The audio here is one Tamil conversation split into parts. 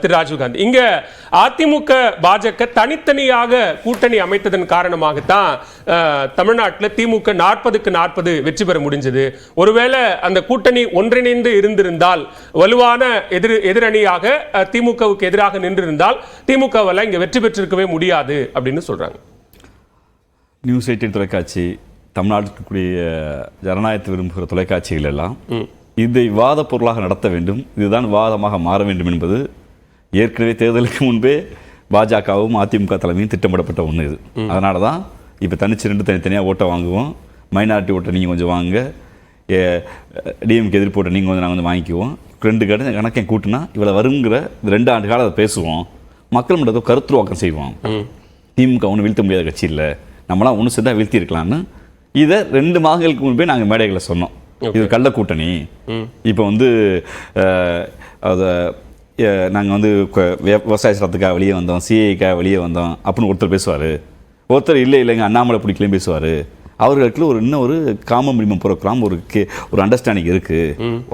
திரு ராஜீவ்காந்தி, இங்க அதிமுக பாஜக தனித்தனியாக கூட்டணி அமைத்ததன் காரணமாகத்தான் தமிழ்நாட்டில் திமுக 40க்கு 40 வெற்றி பெற முடிஞ்சது. ஒருவேளை அந்த கூட்டணி ஒன்றிணைந்து இருந்திருந்தால், வலுவான எதிரணியாக திமுகவுக்கு எதிராக நின்றிருந்தால் திமுகவால் இங்க வெற்றி பெற்றிருக்கவே முடியாது அப்படின்னு சொல்றாங்க. நியூஸ் 18 தொலைக்காட்சி, தமிழ்நாட்டுக்குரிய ஜனநாயகத்தை விரும்புகிற தொலைக்காட்சிகள் எல்லாம் இதை விவாத பொருளாக நடத்த வேண்டும், இதுதான் விவாதமாக மாற வேண்டும் என்பது ஏற்கனவே தேர்தலுக்கு முன்பே பாஜகவும் அதிமுக தலைமையும் திட்டமிடப்பட்ட ஒன்று. இது அதனால தான் இப்போ தனித்தனியாக ஓட்டை வாங்குவோம், மைனாரிட்டி ஓட்டை நீங்கள் கொஞ்சம் வாங்குங்க, டிஎம்கே எதிர்ப்பு ஓட்டை நீங்கள் கொஞ்சம் நாங்கள் கொஞ்சம் வாங்கிக்குவோம், 2 கணக்கை கூட்டினா இவ்வளோ வருங்கிற 2 ஆண்டு காலம் அதை பேசுவோம், மக்கள் மன்றத்தை கருத்துருவாக்கம் செய்வோம். திமுக ஒன்று வீழ்த்த முடியாத கட்சி இல்லை, நம்மளாம் ஒன்று சேர்ந்தா வீழ்த்தி இருக்கலாம்னு இதை 2 மாதங்களுக்கு முன்பே நாங்கள் மேடைகளை சொன்னோம். இது கள்ள கூட்டணி. இப்போ அதை நாங்கள் விவசாய சட்டத்துக்காக வெளியே வந்தோம், சிஏக்காக வெளியே வந்தோம் அப்படின்னு ஒருத்தர் பேசுவார், ஒருத்தர் இல்லைங்க அண்ணாமலை பிடிக்கலையும் பேசுவார். அவர்களுக்கு இன்னும் ஒரு காமன் மினிமம் ப்ரோக்ராம், ஒரு அண்டர்ஸ்டாண்டிங் இருக்குது.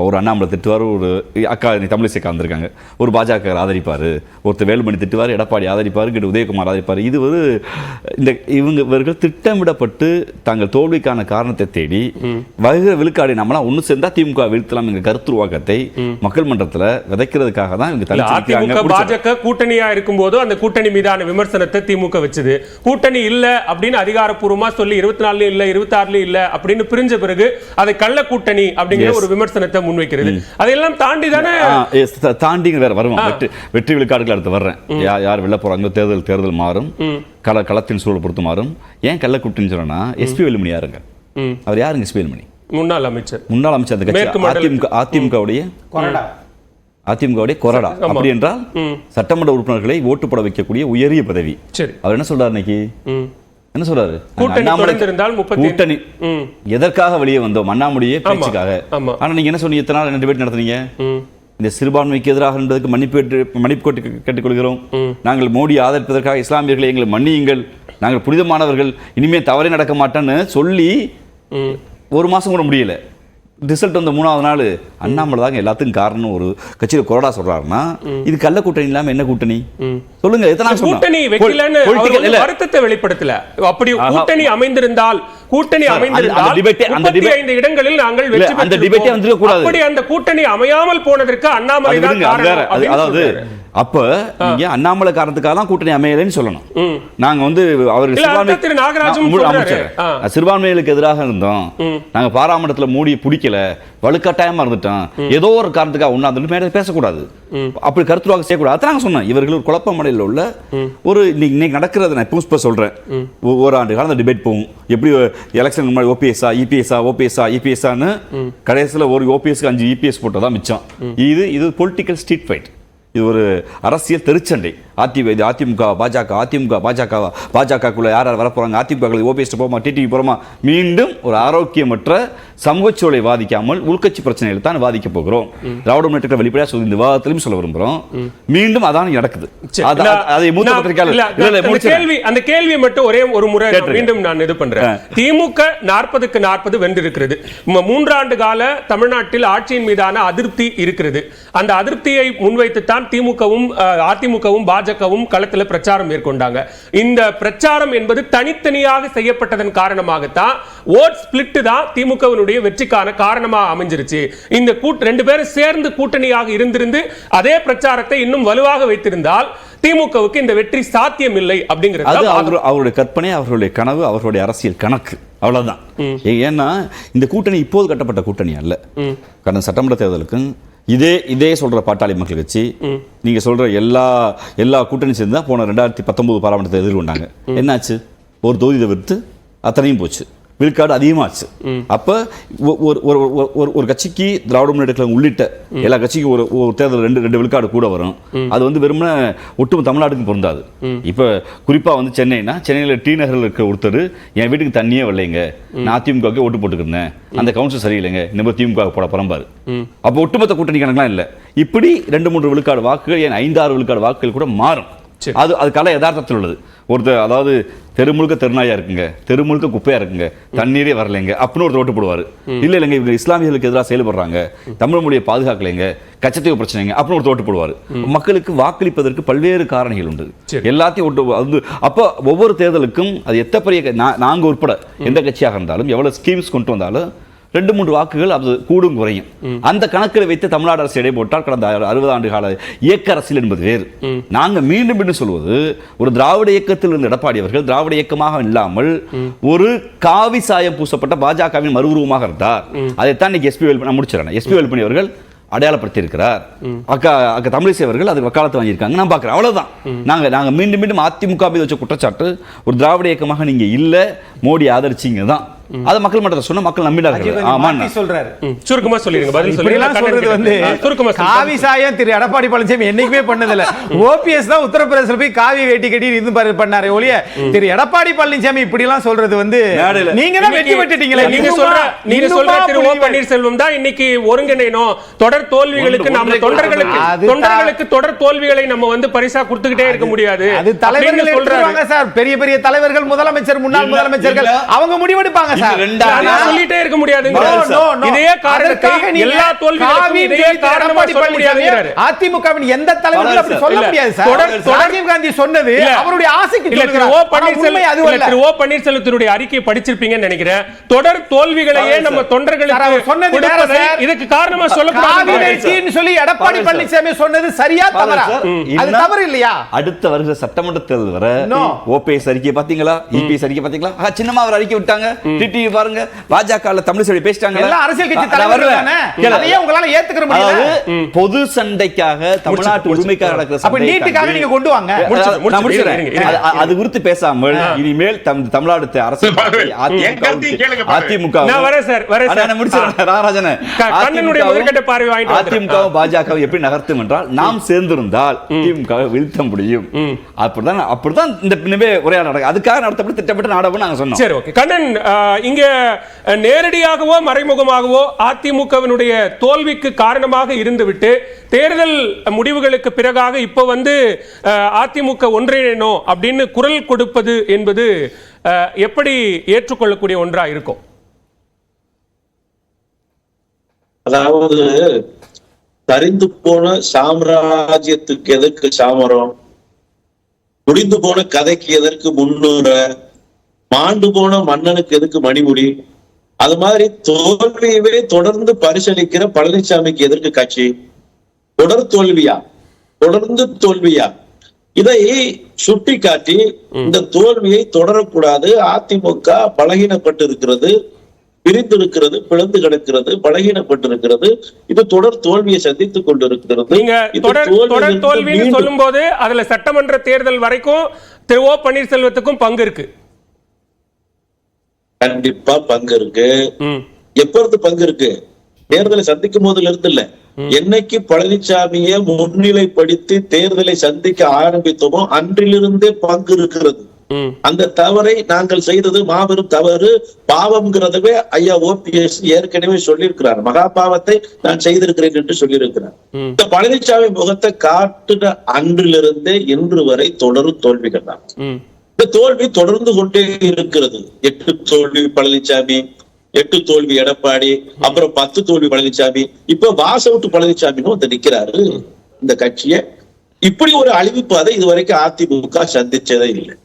ஒரு அண்ணாமலை திட்டுவார், ஒரு அக்கா தமிழிசைக்கா வந்திருக்காங்க, ஒரு பாஜக ஆதரிப்பார், ஒருத்தர் வேலுமணி திட்டுவார், எடப்பாடி ஆதரிப்பார், கிட்ட உதயகுமார் ஆதரிப்பார். இது இவர்கள் திட்டமிடப்பட்டு தங்கள் தோல்விக்கான காரணத்தை தேடி வகிற விழுக்காடு நம்மளாம் ஒன்று சேர்ந்தா திமுக வீழ்த்தலாம் என்ற கருத்துருவாக்கத்தை மக்கள் மன்றத்தில் விதைக்கிறதுக்காக தான் இவங்க பாஜக கூட்டணியா இருக்கும் போது அந்த கூட்டணி மீதான விமர்சனத்தை திமுக வச்சது. கூட்டணி இல்ல அப்படின்னு அதிகாரப்பூர்வமா சொல்லி 24 இல்ல 26 இல்ல அப்படின்னு பிரிஞ்ச பிறகு அதை கள்ள கூட்டணி அப்படிங்கிற ஒரு விமர்சனத்தை முன்வைக்கிறது. அதெல்லாம் தாண்டி தானே வேற வருவோம். வெற்றி விழுக்காடுகள் அடுத்து வர்றேன். யார் வெல்ல போறாங்க, தேர்தல் மாறும், களத்தின் சூழல் பொறுத்து மாறும். ஏன் கள்ள கூட்டணி சொன்னா எஸ்பி வேலுமணி யாருங்க? அவர் யாருங்க எஸ்பி வேலுமணி? முன்னாள் அமைச்சர் அந்த கட்சி அதிமுகவுடைய கொறடா. அப்படி என்றால் சட்டமன்ற உறுப்பினர்களை ஓட்டு போட வைக்கக்கூடிய உயரிய பதவி. அவர் என்ன சொல்றாரு இன்னைக்கு? என்ன சொல்றாரு? கூட்டணி எதற்காக வெளியே வந்தோம்? அண்ணாமலையே பேச்சுக்காக. ஆனா நீங்க என்ன சொன்னீங்க? இத்தனை நாள் டிபேட் நடத்துனீங்க, இந்த சிறுபான்மைக்கு எதிராக என்பதற்கு மன்னிப்பு கேட்டுக்கொள்கிறோம், நாங்கள் மோடி ஆதரிப்பதற்காக இஸ்லாமியர்களை எங்களை மன்னியுங்கள், நாங்கள் புனிதமானவர்கள், இனிமே தவறே நடக்க மாட்டேன்னு சொல்லி 1 மாசம் கூட முடியல. ரிசல்ட் வந்த 3ஆவது நாள் அண்ணாமலை தாங்க எல்லாத்துக்கும் காரணம் ஒரு கட்சியில கொறடா சொல்றாருன்னா இது கள்ள கூட்டணி இல்லாம என்ன கூட்டணி சொல்லுங்க? கூட்டணி வைக்கலன்னு வருத்தத்தை வெளிப்படுத்தல. அப்படி கூட்டணி அமைந்திருந்தால் அந்த இடங்களில் நாங்கள் வெற்றி பெற்று அந்த டிபேட்டே வந்திருக்க கூடாது. அப்படி அந்த கூட்டணி அமையாமல் போனதற்கு அண்ணாமலை தான் காரணம். அதாவது அப்ப நீங்க அண்ணாமலை காரணத்துக்காக தான் கூட்டணி அமையலைன்னு சொல்லணும். நாங்க சிறுபான்மைகளுக்கு எதிராக இருந்தோம், நாங்க பாராமட்டத்தில் மூடியை பிடிக்கல, வலுக்கட்டாயமா இருந்துட்டோம், ஏதோ ஒரு காரணத்துக்காக ஒண்ணாந்து மேலே பேசக்கூடாது, அப்படி கருத்துருவாக செய்யக்கூடாது. அதான் சொன்னேன். இவர்கள் ஒரு குழப்ப மடையில் உள்ள ஒரு இன்னைக்கு நடக்கிறது. நான் இப்போ சொல்றேன், ஓராண்டு காலம் டிபேட் போகும். எப்படி எலெக்ஷன் முன்னாடி ஓபிஎஸ்ஆன்னு கடைசியில் ஒரு ஓபிஎஸ்க்கு 5 இபிஎஸ் போட்டதான் மிச்சம். இது பொலிட்டிக்கல் ஸ்ட்ரீட் ஃபைட், இது ஒரு அரசியல் தெருச்சண்டை. அதிமுக பாஜகக்குள்ள யார் வர போறாங்க, அதிமுக ஓபிஎஸ் போமா, டிடிவி போறோமா, மீண்டும் ஒரு ஆரோக்கியமற்ற சமூக சூழலை வாதிக்காமல் உள்கட்சி பிரச்சனைகள் தான் வாதிக்க போகிறோம். திராவிட முன்னேற்ற வெளிப்படையா சொல்லி இந்த விவாதத்திலும் சொல்ல விரும்புகிறோம். மீண்டும் அதான் நடக்குது. அதை மூத்த பத்திரிகையாளர் அந்த கேள்வியை மட்டும் ஒரே ஒரு முறை மீண்டும் நான் இது பண்றேன். திமுக 40க்கு 40 வென்றிருக்கிறது. 3 ஆண்டு கால தமிழ்நாட்டில் ஆட்சியின் மீதான அதிருப்தி இருக்கிறது. அந்த அதிருப்தியை முன்வைத்துத்தான் திமுகவும் அதிமுகவும் பாஜகவும் களத்தில் பிரச்சாரம் மேற்கொண்டாங்க. இந்த பிரச்சாரம் என்பது தனித்தனியாக செய்யப்பட்டதன் காரணமாகத்தான் ஓட் ஸ்பிளிட் தான் திமுகவினுடைய வெற்றிக்கான காரணமாக அமைஞ்சிருச்சு. இந்த 2 பேரும் சேர்ந்து கூட்டணியாக இருந்திருந்து அதே பிரச்சாரத்தை இன்னும் வலுவாக வைத்திருந்தால் திமுகவுக்கு இந்த வெற்றி சாத்தியம் இல்லை அப்படிங்கிறது அவருடைய கற்பனை, அவர்களுடைய கனவு, அவர்களுடைய அரசியல் கணக்கு, அவ்வளவுதான். ஏன்னா இந்த கூட்டணி இப்போது கட்டப்பட்ட கூட்டணி அல்ல. கடந்த சட்டமன்ற தேர்தலுக்கும் இதே சொல்ற பாட்டாளி மக்கள் கட்சி நீங்க சொல்ற எல்லா கூட்டணி சேர்ந்து தான் போன 2019 பாராளுமன்றத்தை எதிர்கொண்டாங்க. என்னாச்சு? ஒரு தொகுதி தவிர்த்து அத்தனையும் போச்சு, விழுக்காடு அதிகமாச்சு. அப்ப ஒரு கட்சிக்கு திராவிட முன்னேற்ற உள்ளிட்ட எல்லா கட்சிக்கும் ஒரு தேர்தல் 2 விழுக்காடு கூட வரும். அது வெறுமனே ஒட்டுமொத்த தமிழ்நாட்டுக்கும் பொருந்தாது. இப்ப குறிப்பா சென்னையில டி நகரில் இருக்க ஒருத்தர் என் வீட்டுக்கு தண்ணியே வரலைங்க, நான் அதிமுக ஓட்டு போட்டுக்கிறேன், அந்த கவுன்சில் சரியில்லைங்க, இந்த திமுக போட பரம்பாரு. அப்ப ஒட்டுமொத்த கூட்டணி கணக்கெல்லாம் இல்லை. இப்படி 2-3 விழுக்காடு வாக்குகள், ஏன் 5-6 விழுக்காடு வாக்குகள் கூட மாறும். அது கலை யதார்த்தத்தில் உள்ளது. ஒருத்தர் அதாவது தெரு முழுக்க தெருநாயா இருக்குங்க, தெரு முழுக்க குப்பையா இருக்குங்க, தண்ணீரே வரலைங்க அப்படின்னு ஒருத்தர் ஓட்டு போடுவார். இல்லைங்க இவங்க இஸ்லாமியர்களுக்கு எதிராக செயல்படுறாங்க, தமிழ் மொழியை பாதுகாக்கலைங்க, கச்சத்தீவு பிரச்சனைங்க அப்படின்னு ஒருத்தர் ஓட்டு போடுவார். மக்களுக்கு வாக்களிப்பதற்கு பல்வேறு காரணிகள் உண்டு. எல்லாத்தையும் ஓட்டு அது அப்போ ஒவ்வொரு தேர்தலுக்கும் அது எத்த பெரிய நாங்கள் உட்பட எந்த கட்சியாக இருந்தாலும் எவ்வளவு ஸ்கீம்ஸ் கொண்டு வந்தாலும் 2-3 வாக்குகள் அது கூடும் குறையும். அந்த கணக்கில் வைத்து தமிழ்நாடு அரசு எடை போட்டால் கடந்த 60 ஆண்டு கால இயக்க அரசியல் என்பது வேறு. நாங்க மீண்டும் சொல்வது, ஒரு திராவிட இயக்கத்தில் இருந்த எடப்பாடி அவர்கள் திராவிட இயக்கமாக இல்லாமல் ஒரு காவி சாயம் பூசப்பட்ட பாஜகவின் மறுஉருவமாக இருந்தார். அதைத்தான் இன்னைக்கு எஸ்பி வேலுமணி அவர்கள் அடையாளப்படுத்தி இருக்கிறார். அக்கா தமிழிசை அவர்கள் அது வக்காலத்து வாங்கியிருக்காங்க. நான் பார்க்கிறேன். அவ்வளவுதான். நாங்க மீண்டும் அதிமுக மீது வச்ச குற்றச்சாட்டு, ஒரு திராவிட இயக்கமாக நீங்க இல்ல, மோடி ஆதரிச்சீங்க தான். அது மக்கள் மன்றத்தை சொன்ன மக்கள் நம்பினார்கள். ஆமா சொல்றாரு. சுருக்கமா சொல்லிருங்க. பதில் சொல்லுங்க. காவி சாயம் திரு எடப்பாடி பழனிசாமி என்னைக்குமே பண்ணதில்ல. ஓபிஎஸ் தான் உத்தரப்பிரதேசல போய் காவி வேட்டி கட்டி இது பண்ணாரு ஒழிய திரு எடப்பாடி பழனிசாமி இப்படி எல்லாம் சொல்றது நீங்க தான் வெற்றி பெற்றுட்டீங்களே. நீங்க சொல்ற திரு ஓ பன்னீர்செல்வம் தான் இன்னைக்கு ஒருங்கிணைனோம். தொடர் தோல்விகளுக்கு நம்ம தொண்டர்களுக்கு தொடர் தோல்விகளை நம்ம பரிசா கொடுத்துக்கிட்டே இருக்க முடியாது. அது தலைவர்கள் சொல்றாங்க சார். பெரிய பெரிய தலைவர்கள், முதலமைச்சர், முன்னாள் முதலமைச்சர்கள் அவங்க முடிவெடுப்பாங்க. சொல்லிட்டே இருக்க முடியாது. இதே காரணத்தை எல்லா தோல்விகளுக்கும் இதே காரணமா சொல்ல முடியாது. அதிமுகவின் எந்த தலைவரும் அப்படி சொல்ல முடியாது சார். ராஜீவ் காந்தி சொன்னது அவருடைய ஆசைக்கு சொல்றாரு. திரு ஓ பன்னீர்செல்வத்தினுடைய அறிக்கையை படிச்சிருப்பீங்கன்னு நினைக்கிறேன். தொடர் தோல்விகளையே நம்ம தொண்டர்களுக்கு சொன்னது இதுக்கு காரணமா சொல்லக்கூடாது சொல்லி எடப்பாடி பழனிசாமி சொன்னது சரியா தவறா? அது தவறு இல்லையா? அடுத்த வருகிற சட்டமன்ற தேர்தல் வர ஓபிஎஸ் அறிக்கை பாத்தீங்களா, இபிஎஸ் அறிக்கை பாத்தீங்களா? சின்னமா அவர் அறிக்கை விட்டாங்க. டிடிவி பாருங்க, பாஜக தமிழிசை பேசிட்டாங்க. எல்லா அரசியல் கட்சி தலைவர்கள் தானே. அதையே உங்களால ஏத்துக்க முடியல. பொது சண்டைக்காக, தமிழ்நாட்டு உரிமைக்காக நடக்கிற அப்ப நீட்டுக்காக நீங்க கொண்டு வாங்க. நான் முடிச்சறேன். அது குறித்து பேசாமல் இனிமேல் தமிழ்நாடு அரசு அதிமுக நான் வரேன் சார். நான் முடிச்சறேன். ராராஜன் கண்ணனுடைய முதற்கட்ட பார்வை வாங்கிட்டு அதிமுக பாஜக எப்படி நகர்த்தும் என்றால், நாம் சேர்ந்திருந்தால் திமுக வீழ்த்த முடியும். அப்படிதான் இந்த உரையாடல் நடக்கும். அதுக்காக நடத்தப்பட்ட திட்டமிட்ட நாடகம் நாங்க சொன்னோம். சரி, ஓகே. கண்ணன், இங்க நேரடியாகவோ மறைமுகமாகவோ அதிமுகவினுடைய தோல்விக்கு காரணமாக இருந்துவிட்டு தேர்தல் முடிவுகளுக்கு பிறகாக இப்ப அதிமுக ஒன்றிணைனோம் அப்படின்னு குரல் கொடுப்பது என்பது எப்படி ஏற்றுக்கொள்ளக்கூடிய ஒன்றா இருக்கும்? அதாவது தரிந்து போன சாம்ராஜ்யத்துக்கு எதற்கு சாமரம், முடிந்து போன கதைக்கு எதற்கு முன்னுரை, மாண்டு போன மன்னனுக்கு எதுக்கு மணிமுடி? அது மாதிரி தோல்வியவே தொடர்ந்து பரிசீலிக்கிற பழனிசாமிக்கு எதற்கு கட்சி? தொடர் தோல்வியா, தொடர்ந்து தோல்வியா? இதை சுட்டி காட்டி இந்த தோல்வியை தொடரக்கூடாது, அதிமுக பலகீனப்பட்டு இருக்கிறது, பிரிந்திருக்கிறது, பிளந்து கிடக்கிறது, பலகீனப்பட்டிருக்கிறது, இது தொடர் தோல்வியை சந்தித்துக் கொண்டிருக்கிறது. தொடர் தோல்வின்னு சொல்லும் போது அதுல சட்டமன்ற தேர்தல் வரைக்கும் திரு ஓ பன்னீர்செல்வத்துக்கும் பங்கு இருக்கு. கண்டிப்பா பங்கு இருக்கு. எப்பொழுது பங்கு இருக்கு? தேர்தலை சந்திக்கும் போதுல இருந்து இல்ல. என்னைக்கு பழனிசாமியை முன்னிலைப்படுத்தி தேர்தலை சந்திக்க ஆரம்பித்தோமோ அன்றிலிருந்தே பங்கு இருக்கிறது. அந்த தவறை நாங்கள் செய்தது மாபெரும் தவறு, பாவம்ங்கிறதவே ஐயா ஓபிஎஸ் ஏற்கனவே சொல்லியிருக்கிறார். மகா பாவத்தை நான் செய்திருக்கிறேன் என்று சொல்லியிருக்கிறார். இந்த பழனிசாமி முகத்தை காட்டுன அன்றிலிருந்தே இன்று வரை தொடரும் தோல்விகள் தான். இந்த தோல்வி தொடர்ந்து கொண்டே இருக்கிறது. 8 தோல்வி பழனிசாமி, 8 தோல்வி எடப்பாடி, அப்புறம் 10 தோல்வி பழனிசாமி, இப்ப வாசவுட்டு பழனிசாமின்னு நிக்கிறாரு இந்த கட்சியை. இப்படி ஒரு அழிவு பாதை இதுவரைக்கும் அதிமுக சந்திச்சதே இல்லை.